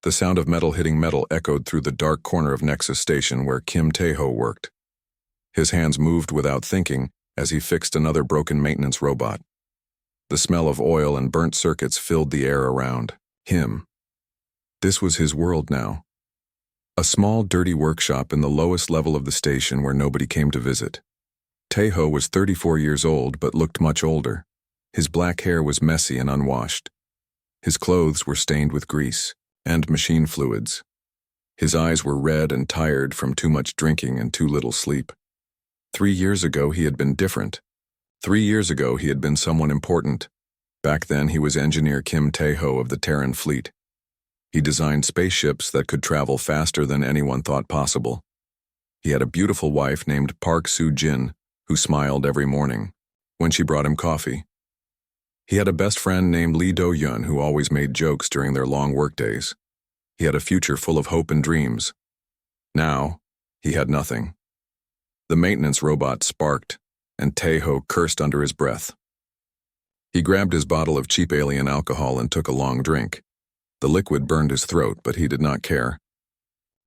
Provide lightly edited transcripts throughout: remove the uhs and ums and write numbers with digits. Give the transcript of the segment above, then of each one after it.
The sound of metal hitting metal echoed through the dark corner of Nexus Station where Kim Tae-ho worked. His hands moved without thinking as he fixed another broken maintenance robot. The smell of oil and burnt circuits filled the air around him. This was his world now. A small, dirty workshop in the lowest level of the station where nobody came to visit. Tae-ho was 34 years old but looked much older. His black hair was messy and unwashed. His clothes were stained with grease and machine fluids. His eyes were red and tired from too much drinking and too little sleep. 3 years ago he had been different. 3 years ago he had been someone important. Back then he was engineer Kim Tae-ho of the Terran fleet. He designed spaceships that could travel faster than anyone thought possible. He had a beautiful wife named Park Soo-jin, who smiled every morning when she brought him coffee. He had a best friend named Lee Do-yun who always made jokes during their long workdays. He had a future full of hope and dreams. Now, he had nothing. The maintenance robot sparked, and Tae-ho cursed under his breath. He grabbed his bottle of cheap alien alcohol and took a long drink. The liquid burned his throat, but he did not care.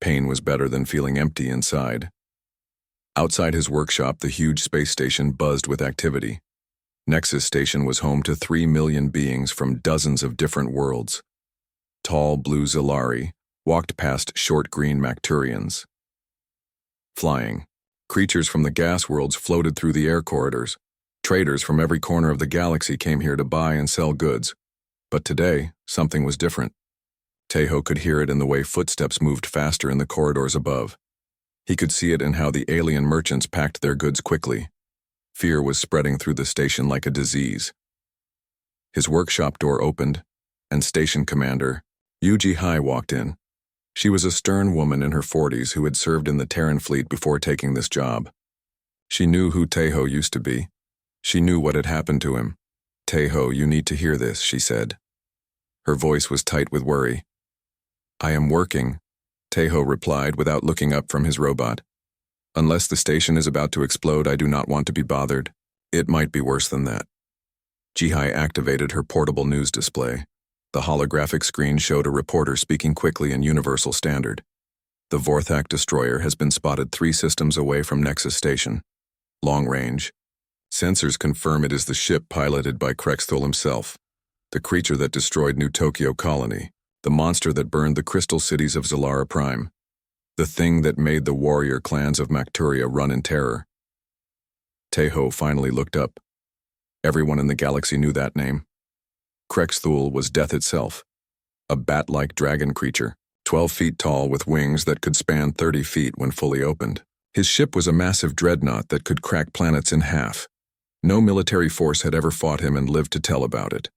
Pain was better than feeling empty inside. Outside his workshop, the huge space station buzzed with activity. Nexus Station was home to 3 million beings from dozens of different worlds. Tall blue Zilari walked past short green Macturians. Flying, creatures from the gas worlds floated through the air corridors. Traders from every corner of the galaxy came here to buy and sell goods. But today, something was different. Tae-ho could hear it in the way footsteps moved faster in the corridors above. He could see it in how the alien merchants packed their goods quickly. Fear was spreading through the station like a disease. His workshop door opened, and station commander, Yoo-ji-hai, walked in. She was a stern woman in her 40s who had served in the Terran fleet before taking this job. She knew who Tae-ho used to be. She knew what had happened to him. "Tae-ho, you need to hear this," she said. Her voice was tight with worry. "I am working," Tae-ho replied without looking up from his robot. "Unless the station is about to explode, I do not want to be bothered. It might be worse than that." Ji-hai activated her portable news display. The holographic screen showed a reporter speaking quickly in Universal Standard. "The Vorthak destroyer has been spotted 3 systems away from Nexus Station. Long range. Sensors confirm it is the ship piloted by Krexthul himself, the creature that destroyed New Tokyo Colony, the monster that burned the crystal cities of Zalara Prime, the thing that made the warrior clans of Macturia run in terror." Tae-ho finally looked up. Everyone in the galaxy knew that name. Krexthul was death itself, a bat-like dragon creature, 12 feet tall with wings that could span 30 feet when fully opened. His ship was a massive dreadnought that could crack planets in half. No military force had ever fought him and lived to tell about it.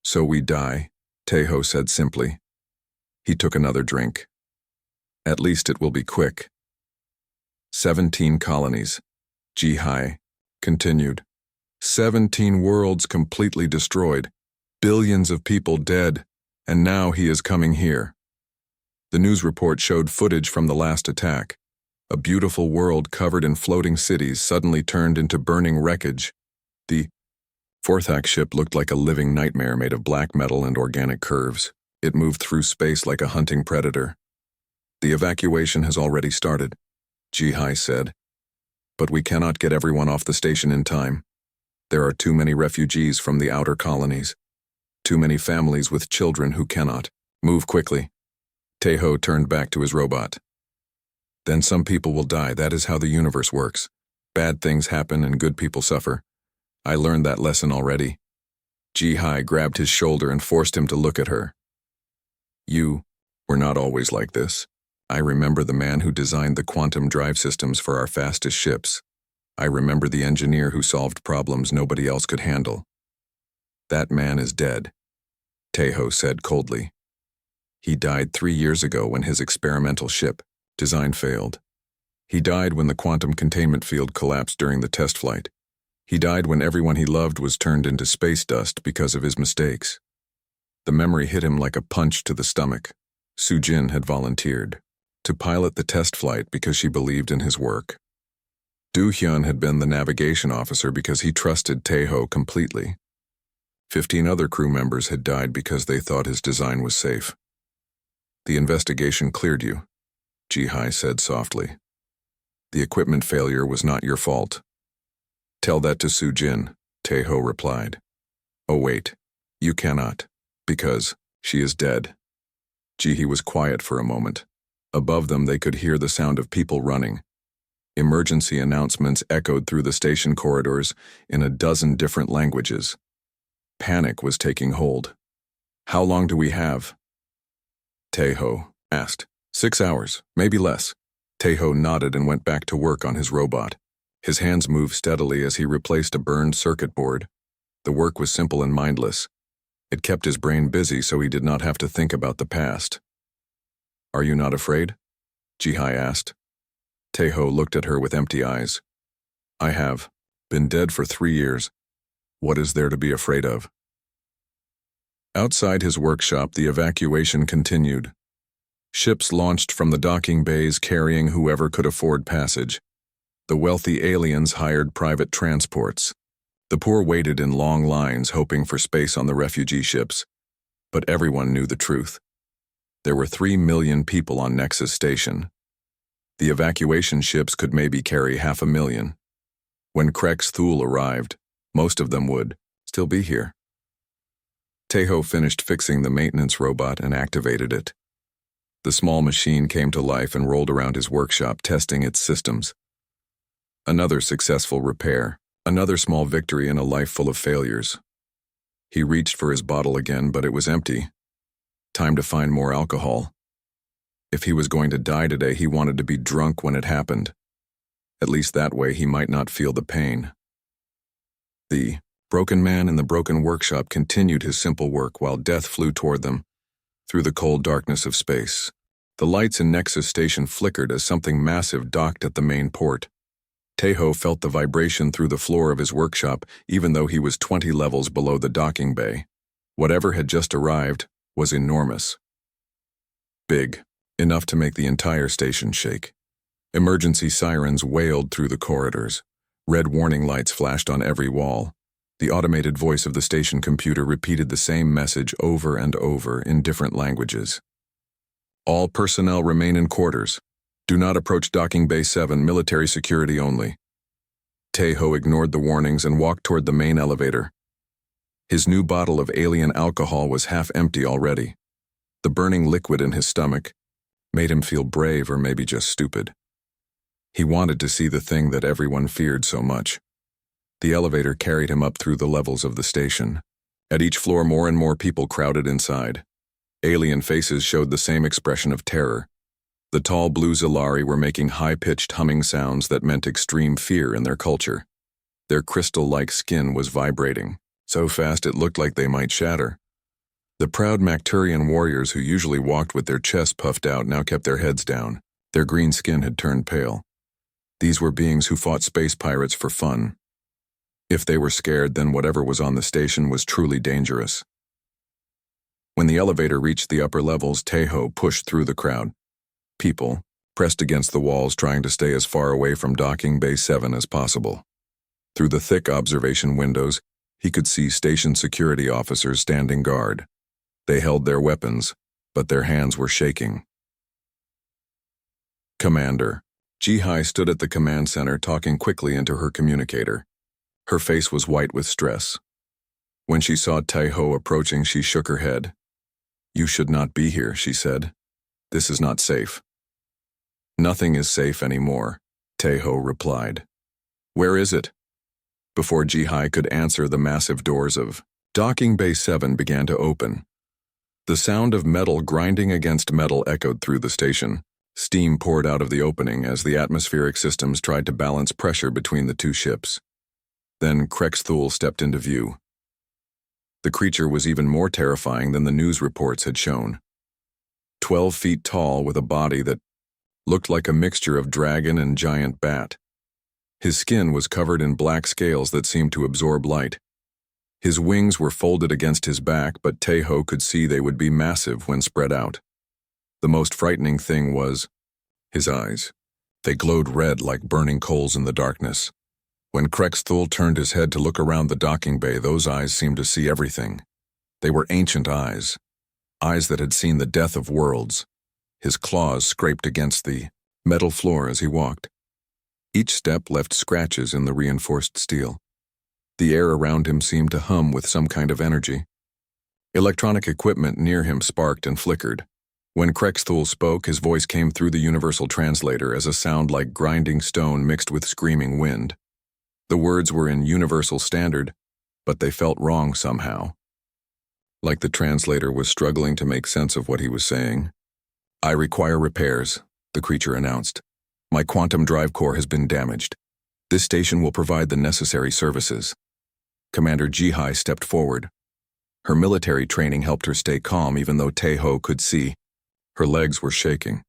"So we die," Tae-ho said simply. He took another drink. "At least it will be quick." 17 colonies, Ji-hai continued. 17 worlds completely destroyed, billions of people dead, and now he is coming here. The news report showed footage from the last attack. A beautiful world covered in floating cities suddenly turned into burning wreckage. The Vorthak ship looked like a living nightmare made of black metal and organic curves. It moved through space like a hunting predator. "The evacuation has already started," Ji-hai said. "But we cannot get everyone off the station in time. There are too many refugees from the outer colonies. Too many families with children who cannot. Move quickly." Tae-ho turned back to his robot. "Then some people will die. That is how the universe works. Bad things happen and good people suffer. I learned that lesson already." Ji-hai grabbed his shoulder and forced him to look at her. "You were not always like this. I remember the man who designed the quantum drive systems for our fastest ships. I remember the engineer who solved problems nobody else could handle. That man is dead," Tae-ho said coldly. "He died 3 years ago when his experimental ship design failed. He died when the quantum containment field collapsed during the test flight. He died when everyone he loved was turned into space dust because of his mistakes." The memory hit him like a punch to the stomach. Soo-jin had volunteered to pilot the test flight because she believed in his work. Do-hyun had been the navigation officer because he trusted Tae-ho completely. 15 other crew members had died because they thought his design was safe. The investigation cleared you, Jihai said softly. The equipment failure was not your fault. Tell that to Sujin, Taeho replied. Oh wait, you cannot, because she is dead. Jihi was quiet for a moment. Above them they could hear the sound of people running. Emergency announcements echoed through the station corridors in a dozen different languages. Panic was taking hold. How long do we have? Taeho asked. 6 hours, maybe less. Taeho nodded and went back to work on his robot. His hands moved steadily as he replaced a burned circuit board. The work was simple and mindless. It kept his brain busy so he did not have to think about the past. Are you not afraid? Jihai asked. Taeho looked at her with empty eyes. I have been dead for 3 years. What is there to be afraid of? Outside his workshop, the evacuation continued. Ships launched from the docking bays carrying whoever could afford passage. The wealthy aliens hired private transports. The poor waited in long lines hoping for space on the refugee ships. But everyone knew the truth. There were 3 million people on Nexus Station. The evacuation ships could maybe carry 500,000. When Krex Thule arrived, most of them would still be here. Taeho finished fixing the maintenance robot and activated it. The small machine came to life and rolled around his workshop, testing its systems. Another successful repair, another small victory in a life full of failures. He reached for his bottle again, but it was empty. Time to find more alcohol. If he was going to die today, he wanted to be drunk when it happened. At least that way he might not feel the pain. The broken man in the broken workshop continued his simple work while death flew toward them. Through the cold darkness of space, the lights in Nexus Station flickered as something massive docked at the main port. Taeho felt the vibration through the floor of his workshop, even though he was 20 levels below the docking bay. Whatever had just arrived was enormous. Big, enough to make the entire station shake. Emergency sirens wailed through the corridors. Red warning lights flashed on every wall. The automated voice of the station computer repeated the same message over and over in different languages. All personnel remain in quarters. Do not approach Docking Bay 7, military security only. Taeho ignored the warnings and walked toward the main elevator. His new bottle of alien alcohol was half empty already. The burning liquid in his stomach made him feel brave or maybe just stupid. He wanted to see the thing that everyone feared so much. The elevator carried him up through the levels of the station. At each floor, more and more people crowded inside. Alien faces showed the same expression of terror. The tall blue Zilari were making high-pitched humming sounds that meant extreme fear in their culture. Their crystal-like skin was vibrating, so fast it looked like they might shatter. The proud Macturian warriors who usually walked with their chests puffed out now kept their heads down. Their green skin had turned pale. These were beings who fought space pirates for fun. If they were scared, then whatever was on the station was truly dangerous. When the elevator reached the upper levels, Taeho pushed through the crowd. People pressed against the walls, trying to stay as far away from Docking Bay 7 as possible. Through the thick observation windows, he could see station security officers standing guard. They held their weapons, but their hands were shaking. Commander. Jihai stood at the command center, talking quickly into her communicator. Her face was white with stress. When she saw Taeho approaching, she shook her head. You should not be here, she said. This is not safe. Nothing is safe anymore, Taeho replied. Where is it? Before Jihai could answer, the massive doors of Docking Bay 7 began to open. The sound of metal grinding against metal echoed through the station. Steam poured out of the opening as the atmospheric systems tried to balance pressure between the two ships. Then Krex Thule stepped into view. The creature was even more terrifying than the news reports had shown. 12 feet tall with a body that looked like a mixture of dragon and giant bat. His skin was covered in black scales that seemed to absorb light. His wings were folded against his back, but Taeho could see they would be massive when spread out. The most frightening thing was his eyes. They glowed red like burning coals in the darkness. When Krex Thule turned his head to look around the docking bay, those eyes seemed to see everything. They were ancient eyes. Eyes that had seen the death of worlds, His claws scraped against the metal floor as he walked. Each step left scratches in the reinforced steel. The air around him seemed to hum with some kind of energy. Electronic equipment near him sparked and flickered. When Krexthul spoke, his voice came through the universal translator as a sound like grinding stone mixed with screaming wind. The words were in universal standard, but they felt wrong somehow. Like the translator was struggling to make sense of what he was saying. "I require repairs," the creature announced. "My quantum drive core has been damaged. This station will provide the necessary services." Commander Jihai stepped forward. Her military training helped her stay calm even though Taeho could see. Her legs were shaking.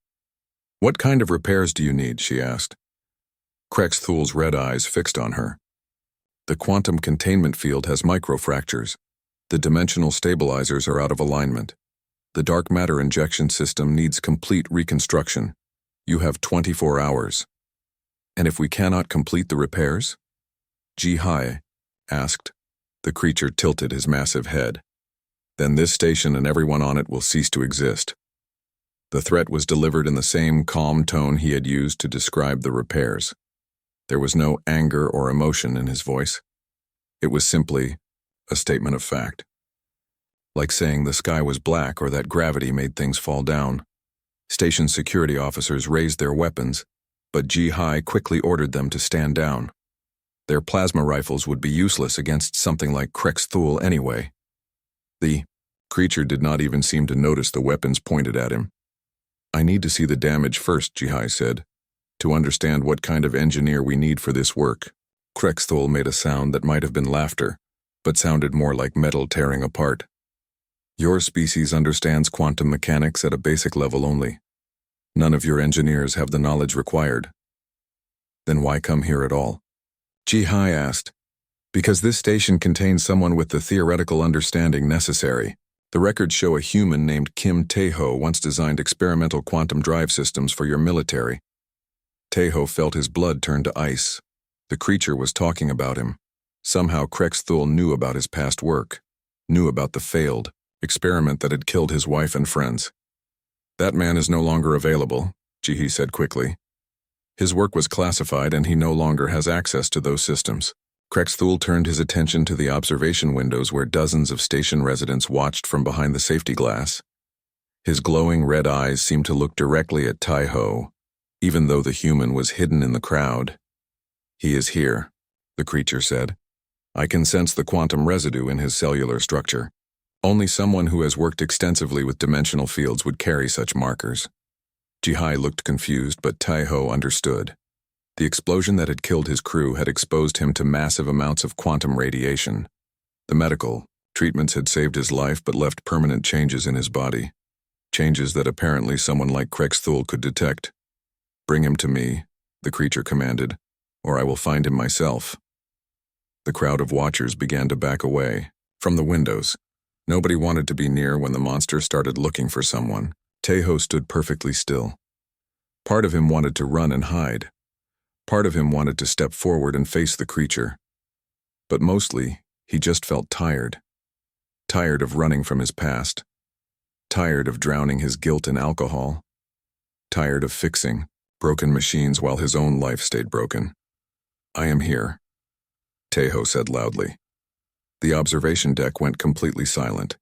"What kind of repairs do you need?" she asked. Krexthul's red eyes fixed on her. "The quantum containment field has microfractures. The dimensional stabilizers are out of alignment. The dark matter injection system needs complete reconstruction. You have 24 hours. And if we cannot complete the repairs?" Jihai asked. The creature tilted his massive head. "Then this station and everyone on it will cease to exist." The threat was delivered in the same calm tone he had used to describe the repairs. There was no anger or emotion in his voice. It was simply a statement of fact. Like saying the sky was black or that gravity made things fall down. Station security officers raised their weapons, but Jihai quickly ordered them to stand down. Their plasma rifles would be useless against something like Krexthul anyway. The creature did not even seem to notice the weapons pointed at him. "I need to see the damage first," Jihai said, "to understand what kind of engineer we need for this work." Krexthul made a sound that might have been laughter, but sounded more like metal tearing apart. "Your species understands quantum mechanics at a basic level only. None of your engineers have the knowledge required." "Then why come here at all?" Jihai asked. "Because this station contains someone with the theoretical understanding necessary. The records show a human named Kim Taeho once designed experimental quantum drive systems for your military." Taeho felt his blood turn to ice. The creature was talking about him. Somehow Krexthul knew about his past work, knew about the failed experiment that had killed his wife and friends. "That man is no longer available," Jihai said quickly. "His work was classified and he no longer has access to those systems." Krexthul turned his attention to the observation windows where dozens of station residents watched from behind the safety glass. His glowing red eyes seemed to look directly at Taeho, even though the human was hidden in the crowd. "He is here," the creature said. "I can sense the quantum residue in his cellular structure. Only someone who has worked extensively with dimensional fields would carry such markers." Jihai looked confused, but Taeho understood. The explosion that had killed his crew had exposed him to massive amounts of quantum radiation. The medical treatments had saved his life but left permanent changes in his body. Changes that apparently someone like Krexthul could detect. "Bring him to me," the creature commanded, "or I will find him myself." The crowd of watchers began to back away from the windows. Nobody wanted to be near when the monster started looking for someone. Taeho stood perfectly still. Part of him wanted to run and hide. Part of him wanted to step forward and face the creature. But mostly, he just felt tired. Tired of running from his past. Tired of drowning his guilt in alcohol. Tired of fixing broken machines while his own life stayed broken. "I am here," Taeho said loudly. The observation deck went completely silent.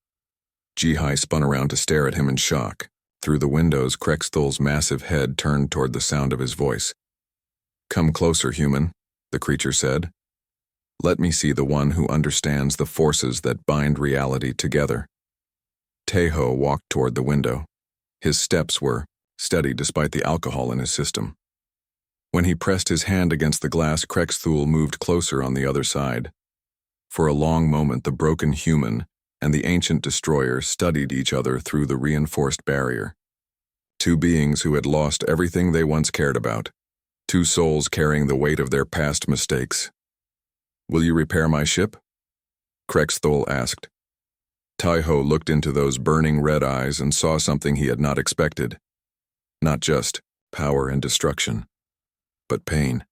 Jihai spun around to stare at him in shock. Through the windows, Krexthul's massive head turned toward the sound of his voice. "Come closer, human," the creature said. "Let me see the one who understands the forces that bind reality together." Taeho walked toward the window. His steps were steady despite the alcohol in his system. When he pressed his hand against the glass, Krexthul moved closer on the other side. For a long moment, the broken human and the ancient destroyer studied each other through the reinforced barrier. Two beings who had lost everything they once cared about. Two souls carrying the weight of their past mistakes. "Will you repair my ship?" Krexthul asked. Taeho looked into those burning red eyes and saw something he had not expected. Not just power and destruction, but pain.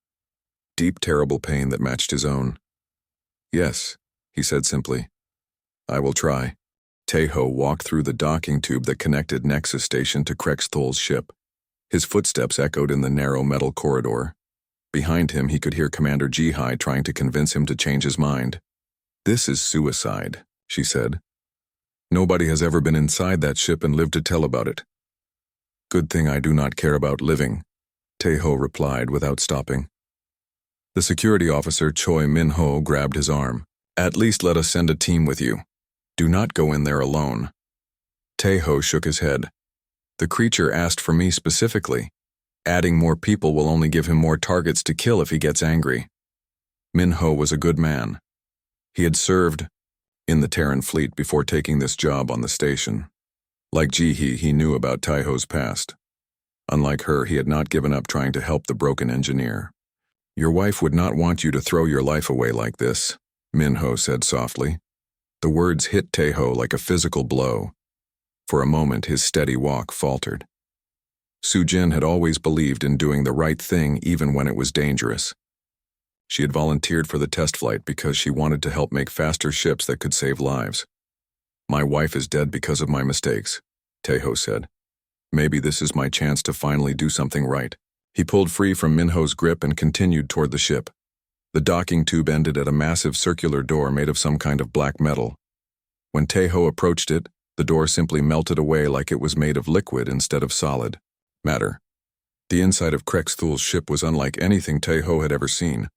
Deep, terrible pain that matched his own. "Yes," he said simply. "I will try." Taeho walked through the docking tube that connected Nexus Station to Krexthol's ship. His footsteps echoed in the narrow metal corridor. Behind him, he could hear Commander Jihai trying to convince him to change his mind. "This is suicide," she said. "Nobody has ever been inside that ship and lived to tell about it." "Good thing I do not care about living," Taeho replied without stopping. The security officer Choi Min-ho grabbed his arm. "At least let us send a team with you. Do not go in there alone." Taeho shook his head. "The creature asked for me specifically. Adding more people will only give him more targets to kill if he gets angry." Min-ho was a good man. He had served in the Terran fleet before taking this job on the station. Like Ji-hee, he knew about Taeho's past. Unlike her, he had not given up trying to help the broken engineer. "Your wife would not want you to throw your life away like this," Min-ho said softly. The words hit Taeho like a physical blow. For a moment, his steady walk faltered. Soo-jin had always believed in doing the right thing even when it was dangerous. She had volunteered for the test flight because she wanted to help make faster ships that could save lives. "My wife is dead because of my mistakes," Taeho said. "Maybe this is my chance to finally do something right." He pulled free from Min-ho's grip and continued toward the ship. The docking tube ended at a massive circular door made of some kind of black metal. When Taeho approached it, the door simply melted away like it was made of liquid instead of solid matter. The inside of Krexthol's ship was unlike anything Taeho had ever seen.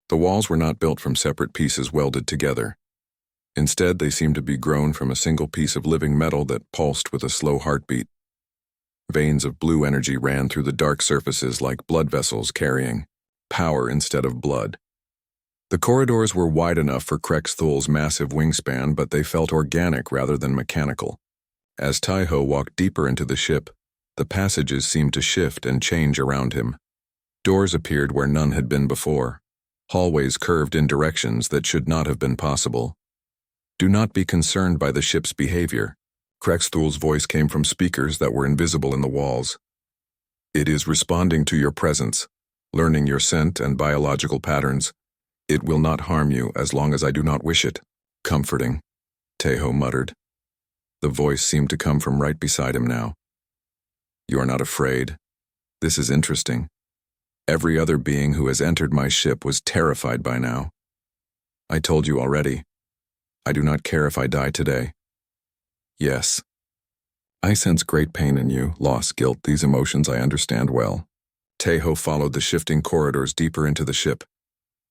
The walls were not built from separate pieces welded together. Instead, they seemed to be grown from a single piece of living metal that pulsed with a slow heartbeat. Veins of blue energy ran through the dark surfaces like blood vessels carrying power instead of blood. The corridors were wide enough for Krexthol's massive wingspan, but they felt organic rather than mechanical. As Taeho walked deeper into the ship, the passages seemed to shift and change around him. Doors appeared where none had been before. Hallways curved in directions that should not have been possible. "Do not be concerned by the ship's behavior." Krexthol's voice came from speakers that were invisible in the walls. "It is responding to your presence, learning your scent and biological patterns. It will not harm you as long as I do not wish it." "Comforting," Taeho muttered. The voice seemed to come from right beside him now. "You are not afraid. This is interesting. Every other being who has entered my ship was terrified by now. I told you already. I do not care if I die today." "Yes. I sense great pain in you, loss, guilt, these emotions I understand well." Taeho followed the shifting corridors deeper into the ship.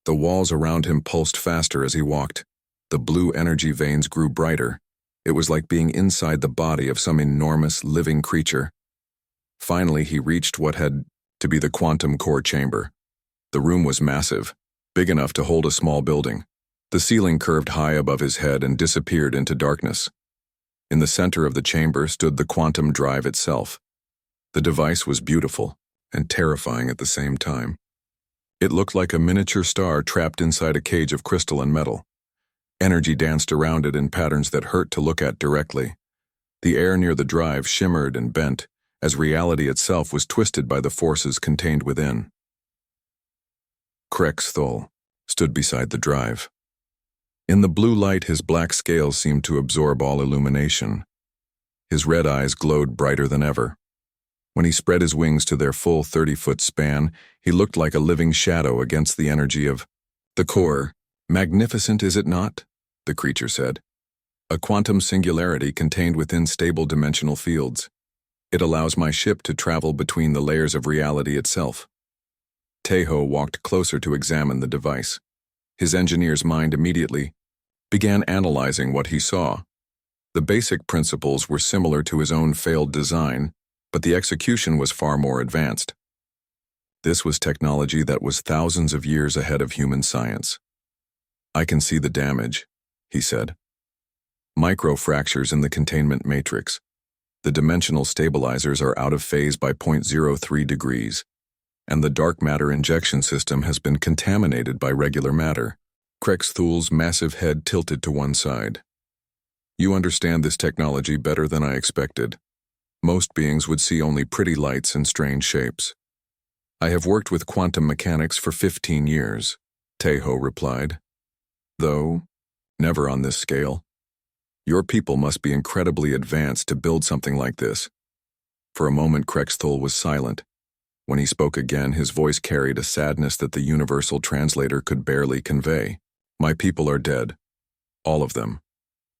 The walls around him pulsed faster as he walked. The blue energy veins grew brighter. It was like being inside the body of some enormous, living creature. Finally, he reached what had to be the quantum core chamber. The room was massive, big enough to hold a small building. The ceiling curved high above his head and disappeared into darkness. In the center of the chamber stood the quantum drive itself. The device was beautiful and terrifying at the same time. It looked like a miniature star trapped inside a cage of crystal and metal. Energy danced around it in patterns that hurt to look at directly. The air near the drive shimmered and bent, as reality itself was twisted by the forces contained within. Krexthol stood beside the drive. In the blue light, his black scales seemed to absorb all illumination. His red eyes glowed brighter than ever. When he spread his wings to their full 30-foot span, he looked like a living shadow against the energy of the core. "Magnificent, is it not?" the creature said. "A quantum singularity contained within stable dimensional fields. It allows my ship to travel between the layers of reality itself." Taeho walked closer to examine the device. His engineer's mind immediately began analyzing what he saw. The basic principles were similar to his own failed design, but the execution was far more advanced. This was technology that was thousands of years ahead of human science. "I can see the damage," he said. "Microfractures in the containment matrix. The dimensional stabilizers are out of phase by 0.03 degrees, and the dark matter injection system has been contaminated by regular matter." Krexthol's massive head tilted to one side. "You understand this technology better than I expected. Most beings would see only pretty lights and strange shapes." "I have worked with quantum mechanics for 15 years, Taeho replied. "Though, never on this scale. Your people must be incredibly advanced to build something like this. For a moment, Krexthul was silent. When he spoke again, his voice carried a sadness that the universal translator could barely convey. My people are dead. All of them.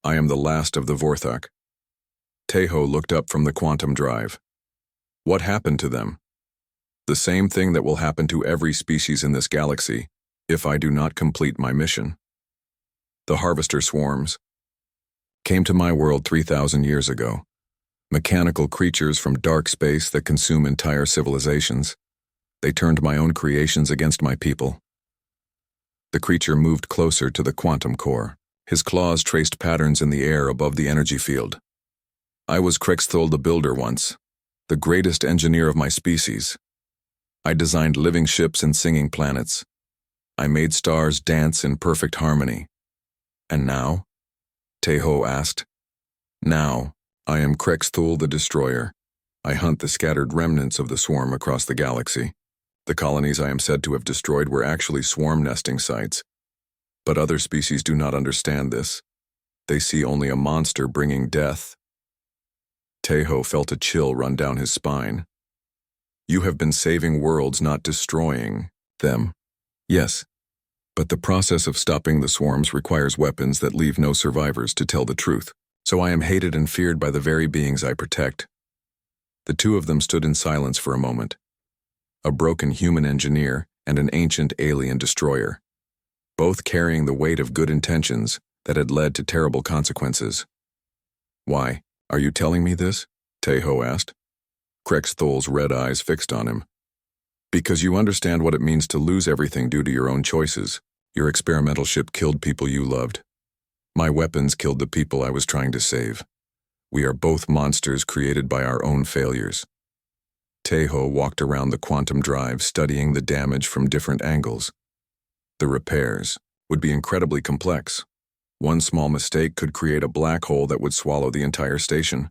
I am the last of the Vorthak. Teho looked up from the quantum drive. What happened to them? The same thing that will happen to every species in this galaxy, if I do not complete my mission. The harvester swarms came to my world 3,000 years ago. Mechanical creatures from dark space that consume entire civilizations. They turned my own creations against my people. The creature moved closer to the quantum core. His claws traced patterns in the air above the energy field. I was Krexthul the Builder once, the greatest engineer of my species. I designed living ships and singing planets. I made stars dance in perfect harmony. And now? Teho asked. Now, I am Krexthul the Destroyer. I hunt the scattered remnants of the swarm across the galaxy. The colonies I am said to have destroyed were actually swarm nesting sites. But other species do not understand this. They see only a monster bringing death. Teho felt a chill run down his spine. You have been saving worlds, not destroying them. Yes, but the process of stopping the swarms requires weapons that leave no survivors to tell the truth. So I am hated and feared by the very beings I protect. The two of them stood in silence for a moment. A broken human engineer and an ancient alien destroyer, both carrying the weight of good intentions that had led to terrible consequences. Why, are you telling me this? Teho asked. Krexthul's red eyes fixed on him. Because you understand what it means to lose everything due to your own choices. Your experimental ship killed people you loved. My weapons killed the people I was trying to save. We are both monsters created by our own failures. Teho walked around the quantum drive, studying the damage from different angles. The repairs would be incredibly complex. One small mistake could create a black hole that would swallow the entire station.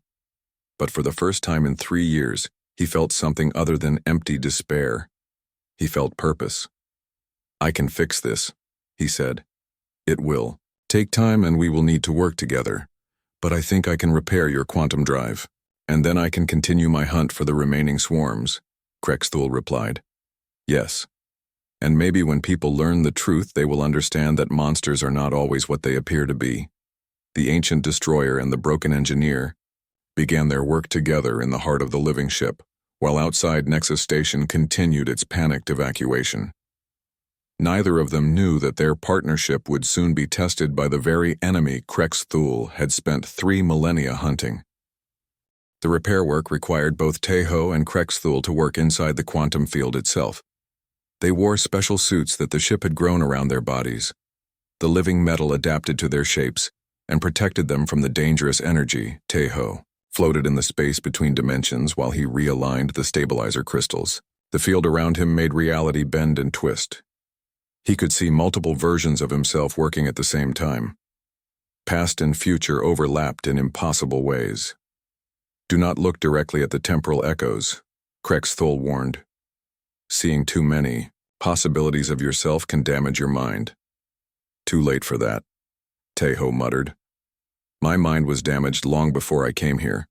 But for the first time in 3 years, he felt something other than empty despair. He felt purpose. I can fix this, he said. It will take time and we will need to work together. But I think I can repair your quantum drive. And then I can continue my hunt for the remaining swarms, Krexthul replied. Yes. And maybe when people learn the truth, they will understand that monsters are not always what they appear to be. The ancient destroyer and the broken engineer began their work together in the heart of the living ship, while outside Nexus Station continued its panicked evacuation. Neither of them knew that their partnership would soon be tested by the very enemy Krexthul had spent 3 millennia hunting. The repair work required both Teho and Krexthul to work inside the quantum field itself. They wore special suits that the ship had grown around their bodies. The living metal adapted to their shapes and protected them from the dangerous energy. Teho floated in the space between dimensions while he realigned the stabilizer crystals. The field around him made reality bend and twist. He could see multiple versions of himself working at the same time. Past and future overlapped in impossible ways. Do not look directly at the temporal echoes, Krexthul warned. Seeing too many possibilities of yourself can damage your mind. Too late for that, Teho muttered. My mind was damaged long before I came here.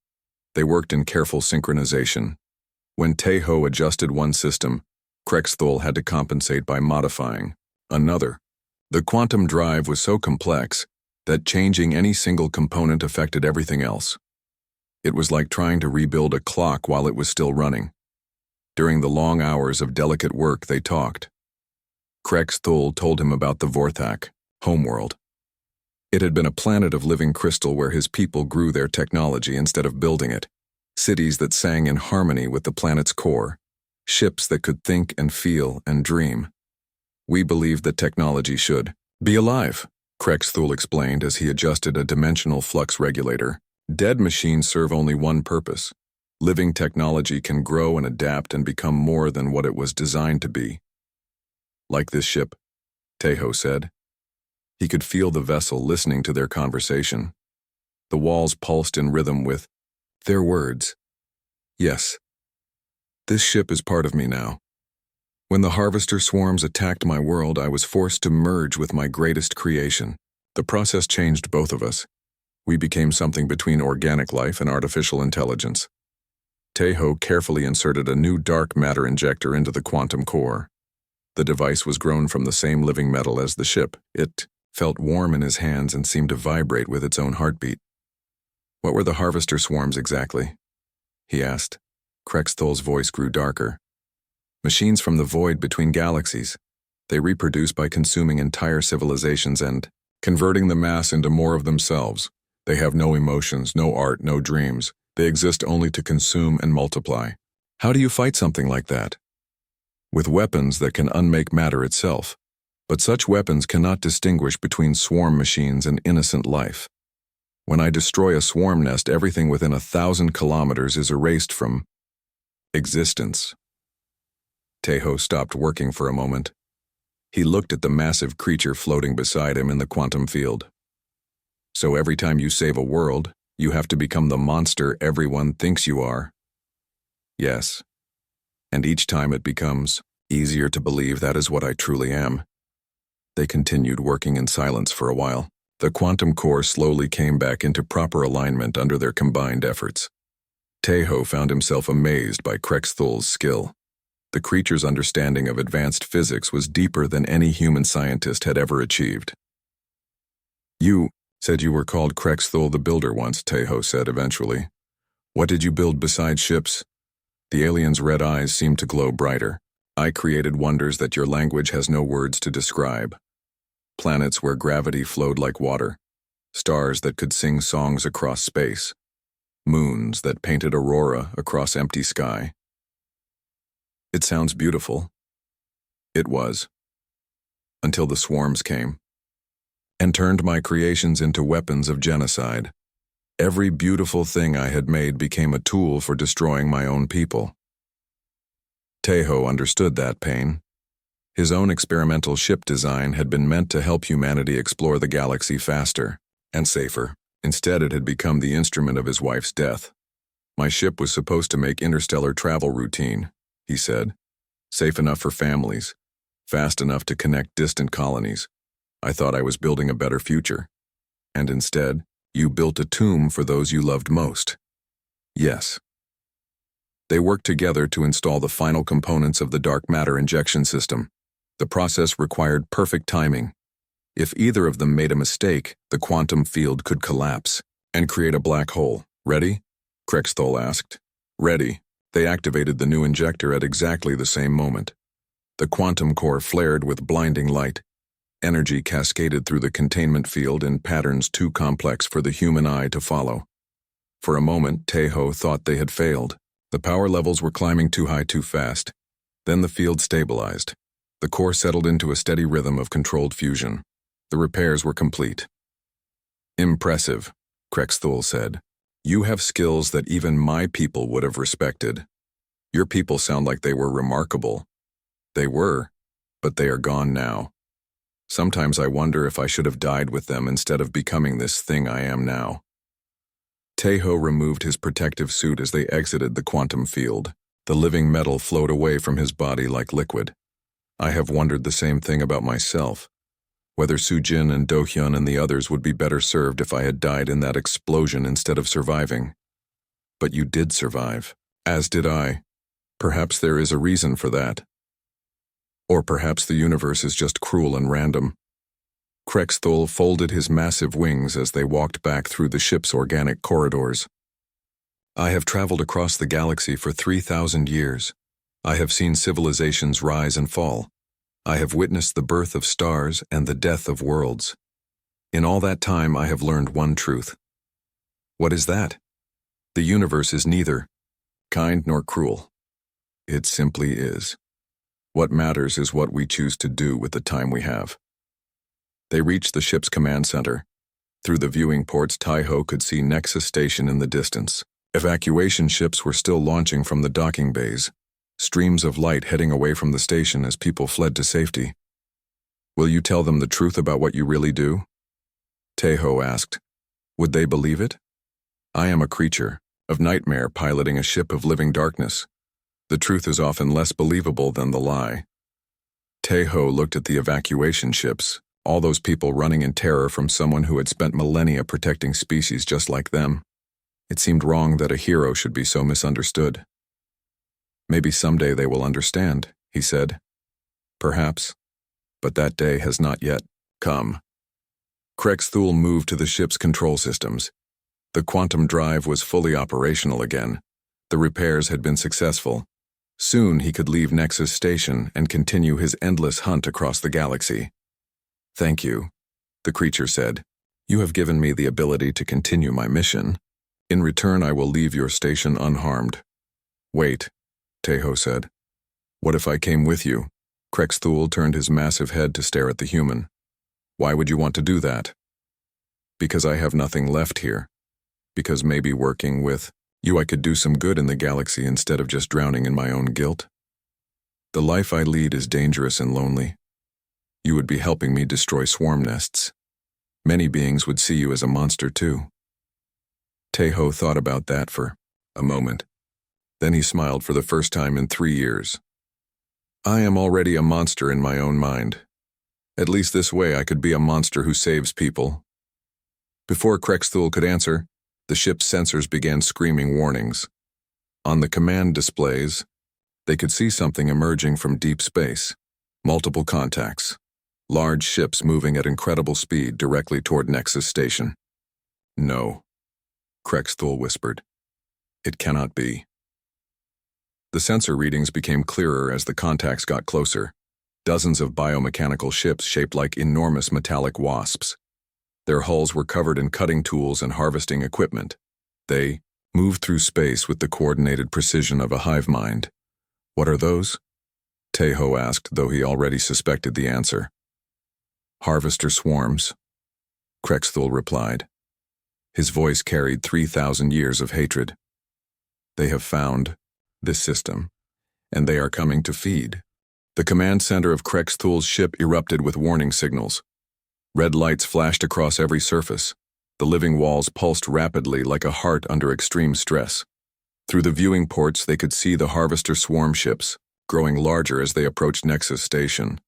They worked in careful synchronization. When Teho adjusted one system, Krexthul had to compensate by modifying another. The quantum drive was so complex that changing any single component affected everything else. It was like trying to rebuild a clock while it was still running. During the long hours of delicate work, they talked. Krexthul told him about the Vorthak, homeworld. It had been a planet of living crystal where his people grew their technology instead of building it. Cities that sang in harmony with the planet's core. Ships that could think and feel and dream. We believed that technology should be alive, Krexthul explained as he adjusted a dimensional flux regulator. Dead machines serve only one purpose. Living technology can grow and adapt and become more than what it was designed to be. Like this ship, Teho said. He could feel the vessel listening to their conversation. The walls pulsed in rhythm with their words. Yes, this ship is part of me now. When the harvester swarms attacked my world, I was forced to merge with my greatest creation. The process changed both of us. We became something between organic life and artificial intelligence. Taeho carefully inserted a new dark matter injector into the quantum core. The device was grown from the same living metal as the ship. It felt warm in his hands and seemed to vibrate with its own heartbeat. What were the harvester swarms exactly? He asked. Krexthol's voice grew darker. Machines from the void between galaxies. They reproduce by consuming entire civilizations and converting the mass into more of themselves. They have no emotions, no art, no dreams. They exist only to consume and multiply. How do you fight something like that? With weapons that can unmake matter itself. But such weapons cannot distinguish between swarm machines and innocent life. When I destroy a swarm nest, everything within 1,000 kilometers is erased from existence. Taeho stopped working for a moment. He looked at the massive creature floating beside him in the quantum field. So every time you save a world, you have to become the monster everyone thinks you are. Yes. And each time it becomes easier to believe that is what I truly am. They continued working in silence for a while. The quantum core slowly came back into proper alignment under their combined efforts. Taeho found himself amazed by Krexthol's skill. The creature's understanding of advanced physics was deeper than any human scientist had ever achieved. You said you were called Krexthol the Builder once, Taeho said eventually. What did you build besides ships? The alien's red eyes seemed to glow brighter. I created wonders that your language has no words to describe. Planets where gravity flowed like water. Stars that could sing songs across space. Moons that painted aurora across empty sky. It sounds beautiful. It was. Until the swarms came. And turned my creations into weapons of genocide. Every beautiful thing I had made became a tool for destroying my own people. Taeho understood that pain. His own experimental ship design had been meant to help humanity explore the galaxy faster and safer. Instead, it had become the instrument of his wife's death. My ship was supposed to make interstellar travel routine, he said. Safe enough for families, fast enough to connect distant colonies. I thought I was building a better future. And instead, you built a tomb for those you loved most. Yes. They worked together to install the final components of the dark matter injection system. The process required perfect timing. If either of them made a mistake, the quantum field could collapse and create a black hole. Ready? Krexthol asked. Ready. They activated the new injector at exactly the same moment. The quantum core flared with blinding light. Energy cascaded through the containment field in patterns too complex for the human eye to follow. For a moment, Taeho thought they had failed. The power levels were climbing too high too fast. Then the field stabilized. The core settled into a steady rhythm of controlled fusion. The repairs were complete. Impressive, Krexthol said. You have skills that even my people would have respected. Your people sound like they were remarkable. They were, but they are gone now. Sometimes I wonder if I should have died with them instead of becoming this thing I am now. Taeho removed his protective suit as they exited the quantum field. The living metal flowed away from his body like liquid. I have wondered the same thing about myself, whether Sujin and Dohyun and the others would be better served if I had died in that explosion instead of surviving. But you did survive, as did I. Perhaps there is a reason for that. Or perhaps the universe is just cruel and random. Krexthol folded his massive wings as they walked back through the ship's organic corridors. I have traveled across the galaxy for 3,000 years. I have seen civilizations rise and fall. I have witnessed the birth of stars and the death of worlds. In all that time, I have learned one truth. What is that? The universe is neither kind nor cruel. It simply is. What matters is what we choose to do with the time we have. They reached the ship's command center. Through the viewing ports, Taeho could see Nexus Station in the distance. Evacuation ships were still launching from the docking bays. Streams of light heading away from the station as people fled to safety. Will you tell them the truth about what you really do? Taeho asked. Would they believe it? I am a creature of nightmare piloting a ship of living darkness. The truth is often less believable than the lie. Taeho looked at the evacuation ships, All those people running in terror from someone who had spent millennia protecting species just like them. It seemed wrong that a hero should be so misunderstood. Maybe someday they will understand, he said. Perhaps. But that day has not yet come. Krexthul moved to the ship's control systems. The quantum drive was fully operational again. The repairs had been successful. Soon he could leave Nexus Station and continue his endless hunt across the galaxy. Thank you, the creature said. You have given me the ability to continue my mission. In return, I will leave your station unharmed. Wait, Tejo said. What if I came with you? Krexthul turned his massive head to stare at the human. Why would you want to do that? Because I have nothing left here. Because maybe working with you I could do some good in the galaxy instead of just drowning in my own guilt. The life I lead is dangerous and lonely. You would be helping me destroy swarm nests. Many beings would see you as a monster too. Tejo thought about that for a moment. Then he smiled for the first time in 3 years. I am already a monster in my own mind. At least this way I could be a monster who saves people. Before Krexthul could answer, the ship's sensors began screaming warnings. On the command displays, they could see something emerging from deep space. Multiple contacts. Large ships moving at incredible speed directly toward Nexus Station. No, Krexthul whispered. It cannot be. The sensor readings became clearer as the contacts got closer. Dozens of biomechanical ships shaped like enormous metallic wasps. Their hulls were covered in cutting tools and harvesting equipment. They moved through space with the coordinated precision of a hive mind. What are those? Tejo asked, though he already suspected the answer. Harvester swarms, Krexthul replied. His voice carried 3,000 years of hatred. They have found this system, and they are coming to feed. The command center of Krexthul's ship erupted with warning signals. Red lights flashed across every surface. The living walls pulsed rapidly like a heart under extreme stress. Through the viewing ports, they could see the Harvester swarm ships, growing larger as they approached Nexus Station.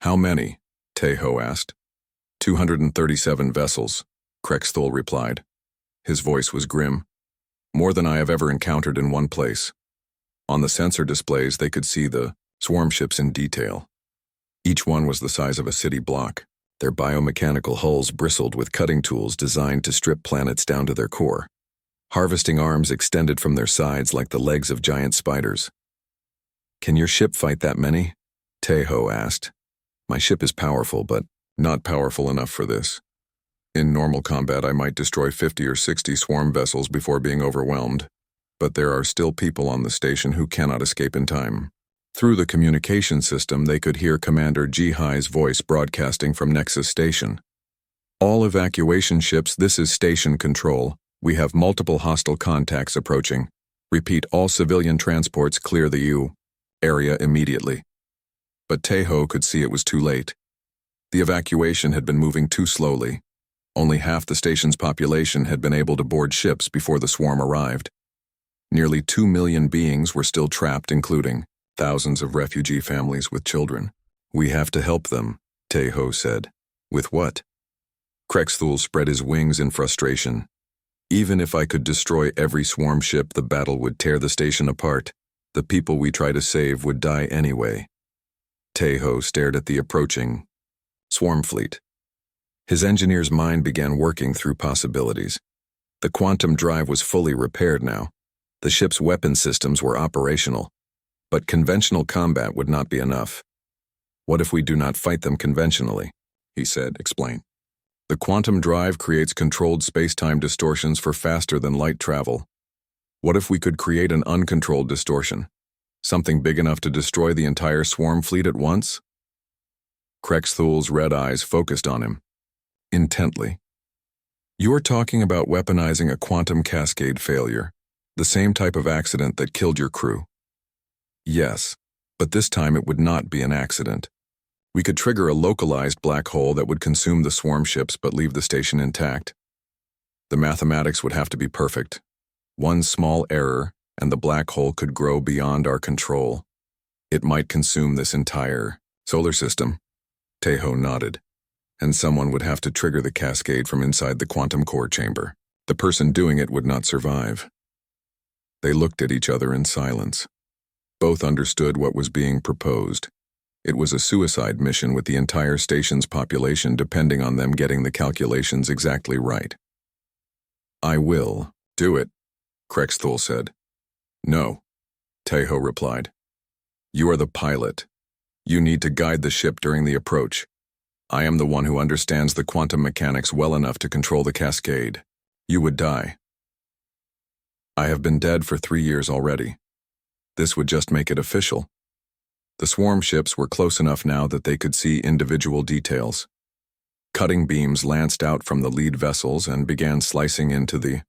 How many? Tejo asked. 237 vessels, Krexthul replied. His voice was grim. More than I have ever encountered in one place. On the sensor displays, they could see the swarm ships in detail. Each one was the size of a city block. Their biomechanical hulls bristled with cutting tools designed to strip planets down to their core. Harvesting arms extended from their sides like the legs of giant spiders. Can your ship fight that many? Tejo asked. My ship is powerful, but not powerful enough for this. In normal combat, I might destroy 50 or 60 swarm vessels before being overwhelmed. But there are still people on the station who cannot escape in time. Through the communication system, they could hear Commander Jihai's voice broadcasting from Nexus Station. All evacuation ships, this is Station Control. We have multiple hostile contacts approaching. Repeat, all civilian transports clear the U area immediately. But Tejo could see it was too late. The evacuation had been moving too slowly. Only half the station's population had been able to board ships before the swarm arrived. Nearly 2 million beings were still trapped, including thousands of refugee families with children. We have to help them, Tejo said. With what? Krexthul spread his wings in frustration. Even if I could destroy every swarm ship, the battle would tear the station apart. The people we try to save would die anyway. Tejo stared at the approaching swarm fleet. His engineer's mind began working through possibilities. The quantum drive was fully repaired now. The ship's weapon systems were operational. But conventional combat would not be enough. What if we do not fight them conventionally? He said, explain. The quantum drive creates controlled space-time distortions for faster-than-light travel. What if we could create an uncontrolled distortion? Something big enough to destroy the entire swarm fleet at once? Krexthul's red eyes focused on him, intently. You're talking about weaponizing a quantum cascade failure, the same type of accident that killed your crew. Yes, but this time it would not be an accident. We could trigger a localized black hole that would consume the swarm ships but leave the station intact. The mathematics would have to be perfect. One small error, and the black hole could grow beyond our control. It might consume this entire solar system. Tejo nodded. and someone would have to trigger the cascade from inside the quantum core chamber. The person doing it would not survive. They looked at each other in silence. Both understood what was being proposed. It was a suicide mission with the entire station's population depending on them getting the calculations exactly right. "I will do it," Krexthul said. "No," Teho replied. "You are the pilot. You need to guide the ship during the approach. I am the one who understands the quantum mechanics well enough to control the cascade. You would die." "I have been dead for 3 years already. This would just make it official." The swarm ships were close enough now that they could see individual details. Cutting beams lanced out from the lead vessels and began slicing into the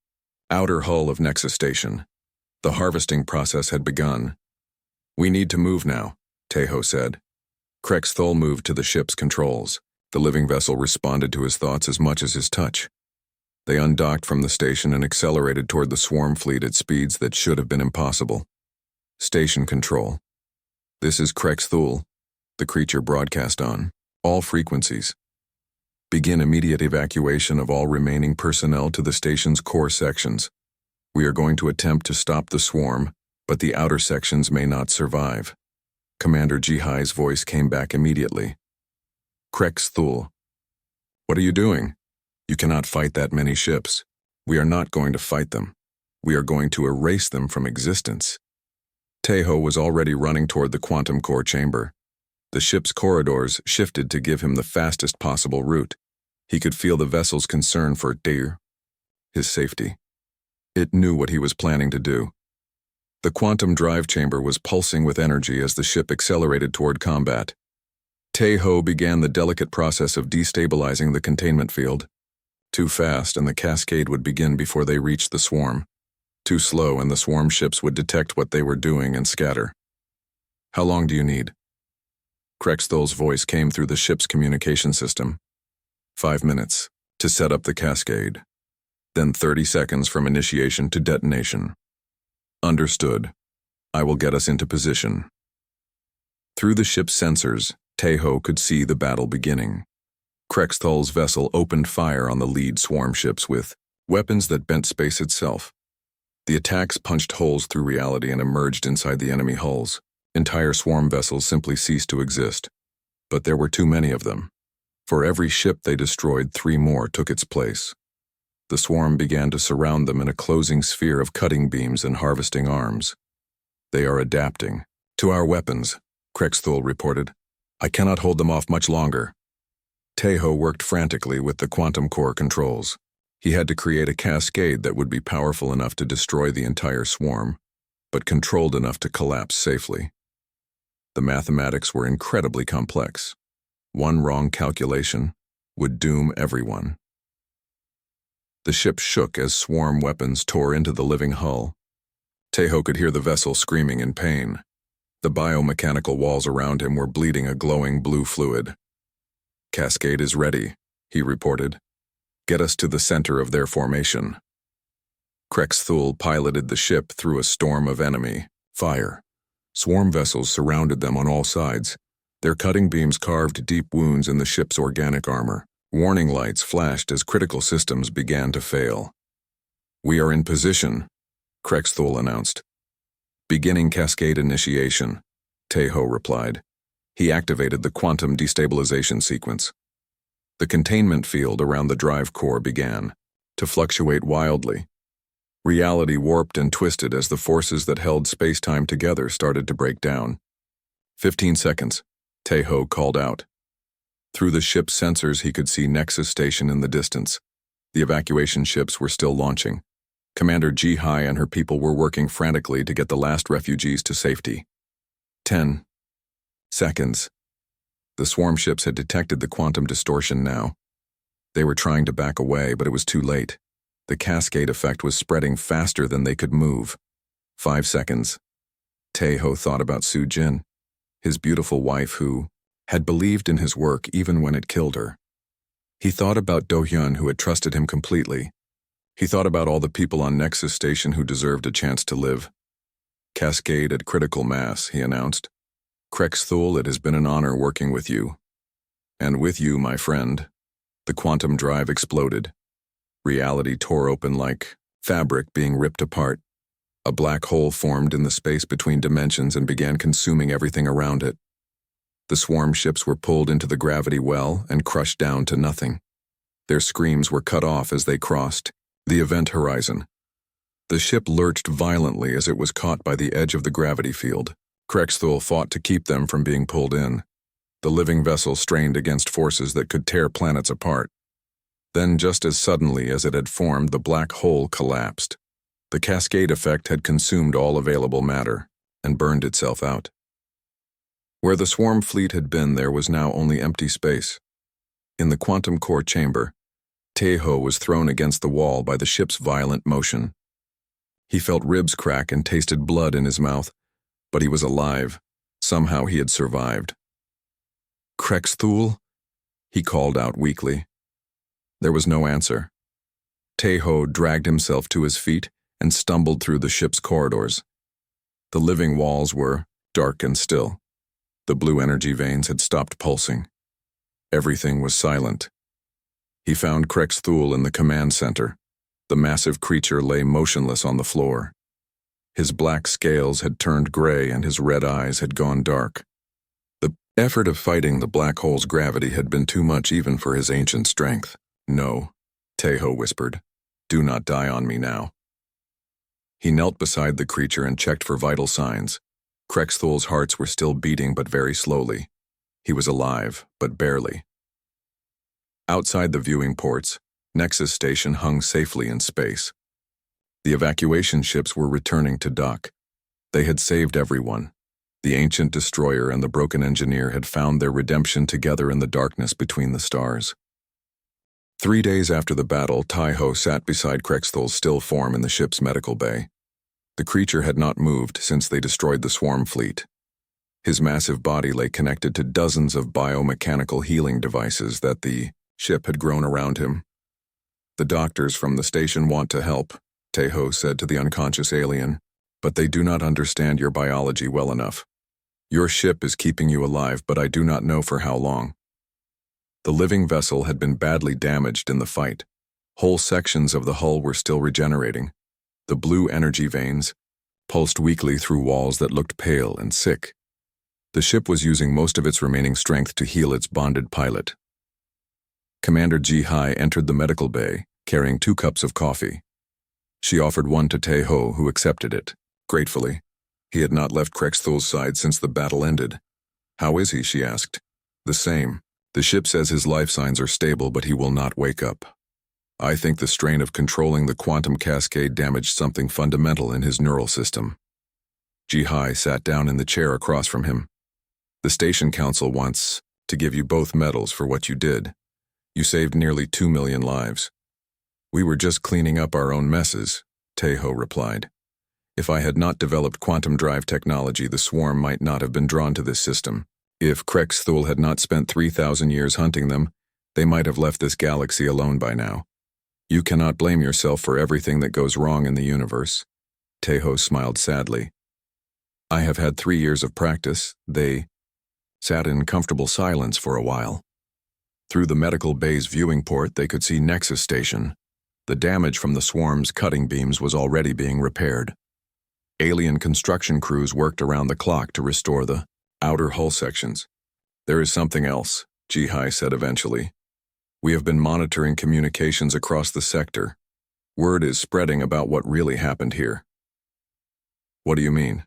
outer hull of Nexus Station. The harvesting process had begun. "We need to move now," Teho said. Krexthul moved to the ship's controls. The living vessel responded to his thoughts as much as his touch. They undocked from the station and accelerated toward the swarm fleet at speeds that should have been impossible. "Station control. This is Krexthul," the creature broadcast on all frequencies. "Begin immediate evacuation of all remaining personnel to the station's core sections. We are going to attempt to stop the swarm, but the outer sections may not survive." Commander Jihai's voice came back immediately. "Krexthul, what are you doing? You cannot fight that many ships. We are not going to fight them. We are going to erase them from existence." Teho was already running toward the quantum core chamber. The ship's corridors shifted to give him the fastest possible route. He could feel the vessel's concern for his safety. It knew what he was planning to do. The quantum drive chamber was pulsing with energy as the ship accelerated toward combat. Teho began the delicate process of destabilizing the containment field. Too fast and the cascade would begin before they reached the swarm. Too slow and the swarm ships would detect what they were doing and scatter. "How long do you need?" Krexthul's voice came through the ship's communication system. 5 minutes to set up the cascade. Then 30 seconds from initiation to detonation." "Understood. I will get us into position." Through the ship's sensors, Teho could see the battle beginning. Krexthul's vessel opened fire on the lead swarm ships with weapons that bent space itself. The attacks punched holes through reality and emerged inside the enemy hulls. Entire swarm vessels simply ceased to exist. But there were too many of them. For every ship they destroyed, 3 more took its place. The swarm began to surround them in a closing sphere of cutting beams and harvesting arms. "They are adapting to our weapons," Krexthul reported. "I cannot hold them off much longer." Teho worked frantically with the quantum core controls. He had to create a cascade that would be powerful enough to destroy the entire swarm, but controlled enough to collapse safely. The mathematics were incredibly complex. One wrong calculation would doom everyone. The ship shook as swarm weapons tore into the living hull. Teho could hear the vessel screaming in pain. The biomechanical walls around him were bleeding a glowing blue fluid. "Cascade is ready," he reported. "Get us to the center of their formation." Krexthul piloted the ship through a storm of enemy fire. Swarm vessels surrounded them on all sides. Their cutting beams carved deep wounds in the ship's organic armor. Warning lights flashed as critical systems began to fail. "We are in position," Krexthul announced. "Beginning cascade initiation," Teho replied. He activated the quantum destabilization sequence. The containment field around the drive core began to fluctuate wildly. Reality warped and twisted as the forces that held space-time together started to break down. 15 seconds, Teho called out. Through the ship's sensors, he could see Nexus Station in the distance. The evacuation ships were still launching. Commander Jihai and her people were working frantically to get the last refugees to safety. 10 seconds. The swarm ships had detected the quantum distortion now. They were trying to back away, but it was too late. The cascade effect was spreading faster than they could move. 5 seconds. Teho thought about Su Jin, his beautiful wife who had believed in his work even when it killed her. He thought about Do-hyun, who had trusted him completely. He thought about all the people on Nexus Station who deserved a chance to live. "Cascade at critical mass," he announced. "Krexthul, it has been an honor working with you. And with you, my friend, The quantum drive exploded. Reality tore open like fabric being ripped apart. A black hole formed in the space between dimensions and began consuming everything around it. The swarm ships were pulled into the gravity well and crushed down to nothing. Their screams were cut off as they crossed the event horizon. The ship lurched violently as it was caught by the edge of the gravity field. Krexthul fought to keep them from being pulled in. The living vessel strained against forces that could tear planets apart. Then, just as suddenly as it had formed, the black hole collapsed. The cascade effect had consumed all available matter and burned itself out. Where the swarm fleet had been, there was now only empty space. In the quantum core chamber, Teho was thrown against the wall by the ship's violent motion. He felt ribs crack and tasted blood in his mouth, but he was alive. Somehow he had survived. "Krexthul?" he called out weakly. There was no answer. Teho dragged himself to his feet and stumbled through the ship's corridors. The living walls were dark and still. The blue energy veins had stopped pulsing. Everything was silent. He found Krexthul in the command center. The massive creature lay motionless on the floor. His black scales had turned gray and his red eyes had gone dark. The effort of fighting the black hole's gravity had been too much even for his ancient strength. "No," Teho whispered. "Do not die on me now." He knelt beside the creature and checked for vital signs. Krexthul's hearts were still beating, but very slowly. He was alive, but barely. Outside the viewing ports, Nexus Station hung safely in space. The evacuation ships were returning to dock. They had saved everyone. The ancient destroyer and the broken engineer had found their redemption together in the darkness between the stars. 3 days after the battle, Teho sat beside Krexthul's still form in the ship's medical bay. The creature had not moved since they destroyed the swarm fleet. His massive body lay connected to dozens of biomechanical healing devices that the ship had grown around him. "The doctors from the station want to help," Teho said to the unconscious alien, "but they do not understand your biology well enough. Your ship is keeping you alive, but I do not know for how long." The living vessel had been badly damaged in the fight. Whole sections of the hull were still regenerating. The blue energy veins pulsed weakly through walls that looked pale and sick. The ship was using most of its remaining strength to heal its bonded pilot. Commander Ji-Hai entered the medical bay, carrying 2 cups of coffee. She offered one to Teho, who accepted it, gratefully. He had not left Krexthul's side since the battle ended. "How is he?" she asked. "The same. The ship says his life signs are stable, but he will not wake up. I think the strain of controlling the quantum cascade damaged something fundamental in his neural system." Ji-Hai sat down in the chair across from him. "The station council wants to give you both medals for what you did. You saved nearly 2 million lives." "We were just cleaning up our own messes," Teho replied. "If I had not developed quantum drive technology, the swarm might not have been drawn to this system. If Krexthul had not spent 3,000 years hunting them, they might have left this galaxy alone by now. You cannot blame yourself for everything that goes wrong in the universe." Teho smiled sadly. "I have had 3 years of practice." They sat in comfortable silence for a while. Through the medical bay's viewing port, they could see Nexus Station. The damage from the swarm's cutting beams was already being repaired. Alien construction crews worked around the clock to restore the outer hull sections. "There is something else," Ji-Hai said eventually. "We have been monitoring communications across the sector. Word is spreading about what really happened here." "What do you mean?"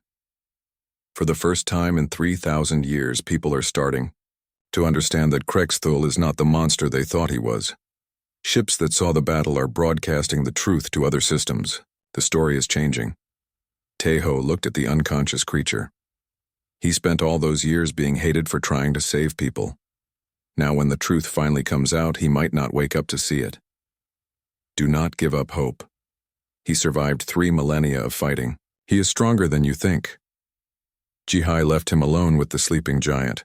"For the first time in 3,000 years, people are starting to understand that Krexthul is not the monster they thought he was. Ships that saw the battle are broadcasting the truth to other systems. The story is changing." Teho looked at the unconscious creature. He spent all those years being hated for trying to save people. Now when the truth finally comes out, he might not wake up to see it. "Do not give up hope. He survived 3 millennia of fighting. He is stronger than you think." Ji-Hai left him alone with the sleeping giant.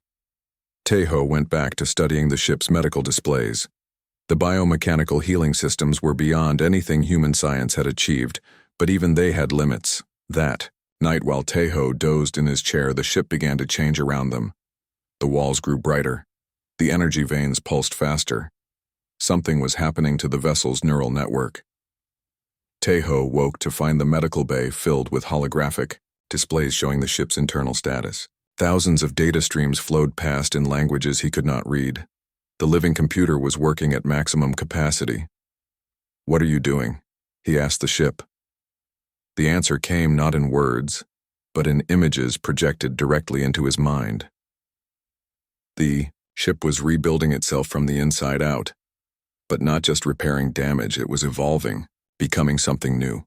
Teho went back to studying the ship's medical displays. The biomechanical healing systems were beyond anything human science had achieved, but even they had limits. That night, while Teho dozed in his chair, the ship began to change around them. The walls grew brighter. The energy veins pulsed faster. Something was happening to the vessel's neural network. Teho woke to find the medical bay filled with holographic displays showing the ship's internal status. Thousands of data streams flowed past in languages he could not read. The living computer was working at maximum capacity. "What are you doing?" he asked the ship. The answer came not in words, but in images projected directly into his mind. The ship was rebuilding itself from the inside out, but not just repairing damage, it was evolving, becoming something new.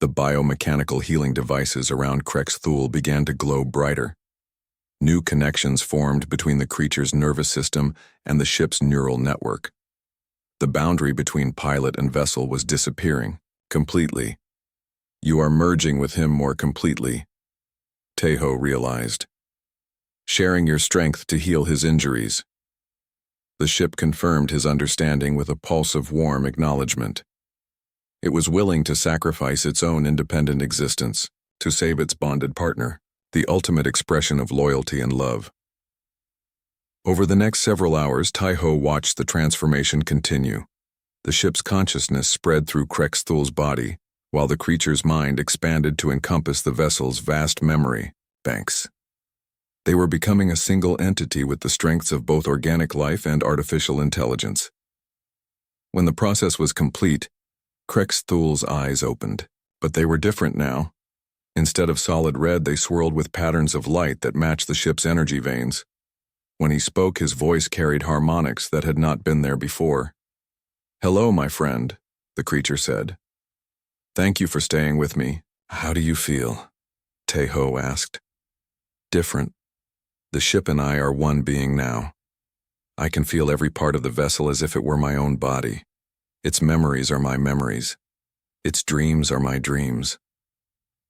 The biomechanical healing devices around Krexthul began to glow brighter. New connections formed between the creature's nervous system and the ship's neural network. The boundary between pilot and vessel was disappearing, completely. "You are merging with him more completely," Teho realized. "Sharing your strength to heal his injuries." The ship confirmed his understanding with a pulse of warm acknowledgement. It was willing to sacrifice its own independent existence to save its bonded partner, the ultimate expression of loyalty and love. Over the next several hours, Teho watched the transformation continue. The ship's consciousness spread through Krexthul's body, while the creature's mind expanded to encompass the vessel's vast memory banks. They were becoming a single entity with the strengths of both organic life and artificial intelligence. When the process was complete, Krexthul's eyes opened, but they were different now. Instead of solid red, they swirled with patterns of light that matched the ship's energy veins. When he spoke, his voice carried harmonics that had not been there before. "Hello, my friend," the creature said. "Thank you for staying with me. How do you feel?" Teho asked. "Different. The ship and I are one being now. I can feel every part of the vessel as if it were my own body. Its memories are my memories. Its dreams are my dreams."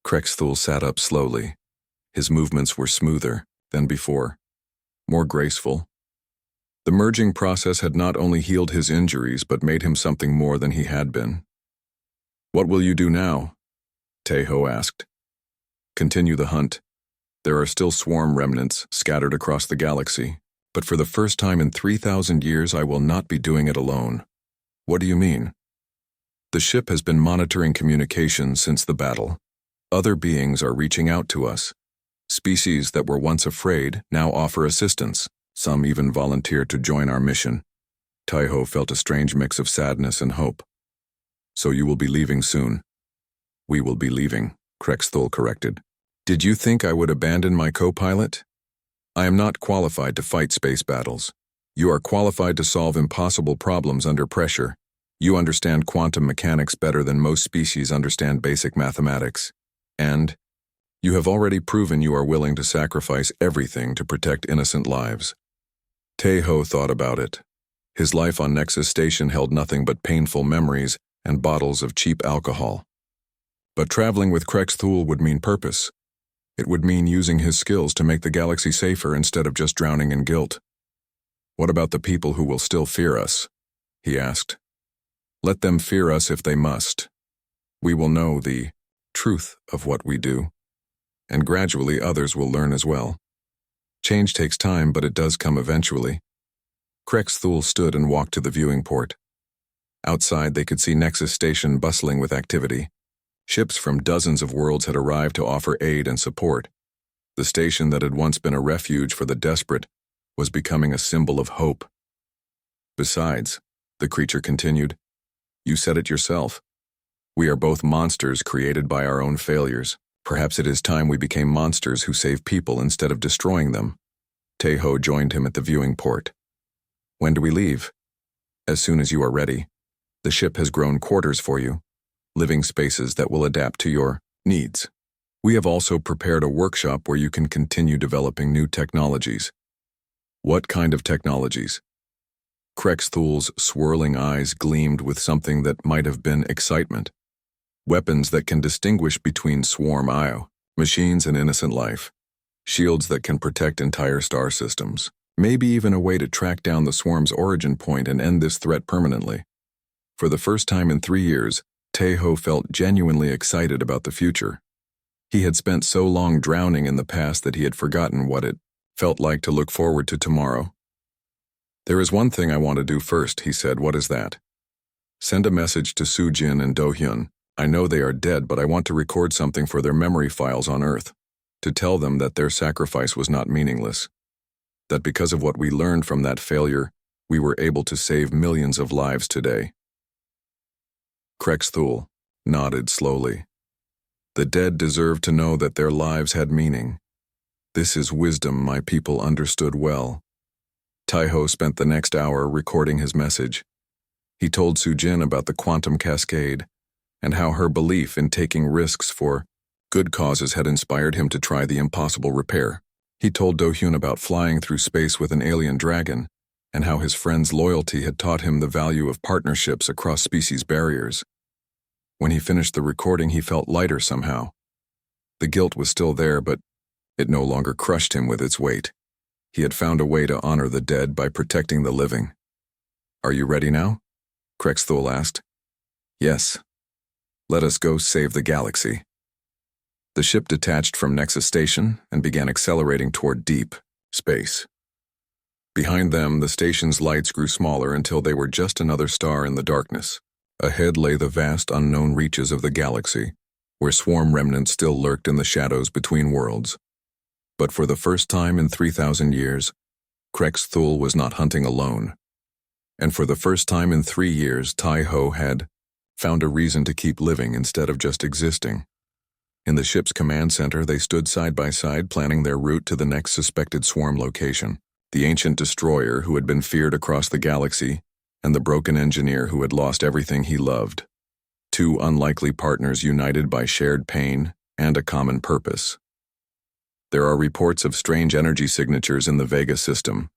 Krexthul sat up slowly. His movements were smoother than before, more graceful. The merging process had not only healed his injuries but made him something more than he had been. "What will you do now?" Teho asked. "Continue the hunt. There are still swarm remnants scattered across the galaxy, but for the first time in 3,000 years I will not be doing it alone." "What do you mean?" "The ship has been monitoring communications since the battle. Other beings are reaching out to us. Species that were once afraid now offer assistance. Some even volunteer to join our mission." Teho felt a strange mix of sadness and hope. "So you will be leaving soon." "We will be leaving," Krexthul corrected. "Did you think I would abandon my co-pilot? I am not qualified to fight space battles. You are qualified to solve impossible problems under pressure. You understand quantum mechanics better than most species understand basic mathematics. And you have already proven you are willing to sacrifice everything to protect innocent lives." Teho thought about it. His life on Nexus Station held nothing but painful memories and bottles of cheap alcohol. But traveling with Krexthul would mean purpose. It would mean using his skills to make the galaxy safer instead of just drowning in guilt. "What about the people who will still fear us?" he asked. "Let them fear us if they must. We will know the truth of what we do, and gradually others will learn as well. Change takes time, but it does come eventually." Krexthul stood and walked to the viewing port. Outside, they could see Nexus Station bustling with activity. Ships from dozens of worlds had arrived to offer aid and support. The station that had once been a refuge for the desperate was becoming a symbol of hope. "Besides," the creature continued, "you said it yourself. We are both monsters created by our own failures. Perhaps it is time we became monsters who save people instead of destroying them." Teho joined him at the viewing port. "When do we leave?" "As soon as you are ready. The ship has grown quarters for you, living spaces that will adapt to your needs. We have also prepared a workshop where you can continue developing new technologies." "What kind of technologies?" Krexthul's swirling eyes gleamed with something that might have been excitement. "Weapons that can distinguish between swarm IO, machines and innocent life. Shields that can protect entire star systems. Maybe even a way to track down the swarm's origin point and end this threat permanently." For the first time in 3 years, Teho felt genuinely excited about the future. He had spent so long drowning in the past that he had forgotten what it felt like to look forward to tomorrow. There is one thing I want to do first, he said. What is that? Send a message to Soo-jin and Do-hyun. I know they are dead, but I want to record something for their memory files on Earth, to tell them that their sacrifice was not meaningless, that because of what we learned from that failure, we were able to save millions of lives today. Krexthul nodded slowly. The dead deserve to know that their lives had meaning. This is wisdom my people understood well. Taeho spent the next hour recording his message. He told Soo-jin about the quantum cascade and how her belief in taking risks for good causes had inspired him to try the impossible repair. He told Do-hyun about flying through space with an alien dragon and how his friend's loyalty had taught him the value of partnerships across species barriers. When he finished the recording, he felt lighter somehow. The guilt was still there, but it no longer crushed him with its weight. He had found a way to honor the dead by protecting the living. Are you ready now? Krexthul asked. Yes. Let us go save the galaxy. The ship detached from Nexus Station and began accelerating toward deep space. Behind them, the station's lights grew smaller until they were just another star in the darkness. Ahead lay the vast unknown reaches of the galaxy, where swarm remnants still lurked in the shadows between worlds. But for the first time in 3,000 years, Krexthul was not hunting alone. And for the first time in 3 years, Taeho had found a reason to keep living instead of just existing. In the ship's command center, they stood side by side, planning their route to the next suspected swarm location. The ancient destroyer who had been feared across the galaxy, and the broken engineer who had lost everything he loved. Two unlikely partners united by shared pain and a common purpose. There are reports of strange energy signatures in the Vega system,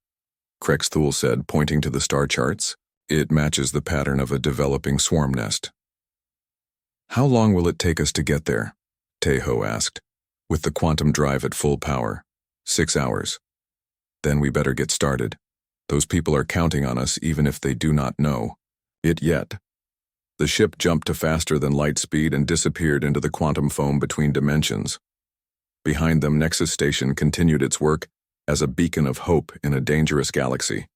Krexthul said, pointing to the star charts. It matches the pattern of a developing swarm nest. How long will it take us to get there? Taeho asked. With the quantum drive at full power. 6 hours. Then we better get started. Those people are counting on us even if they do not know it yet. The ship jumped to faster than light speed and disappeared into the quantum foam between dimensions. Behind them, Nexus Station continued its work as a beacon of hope in a dangerous galaxy.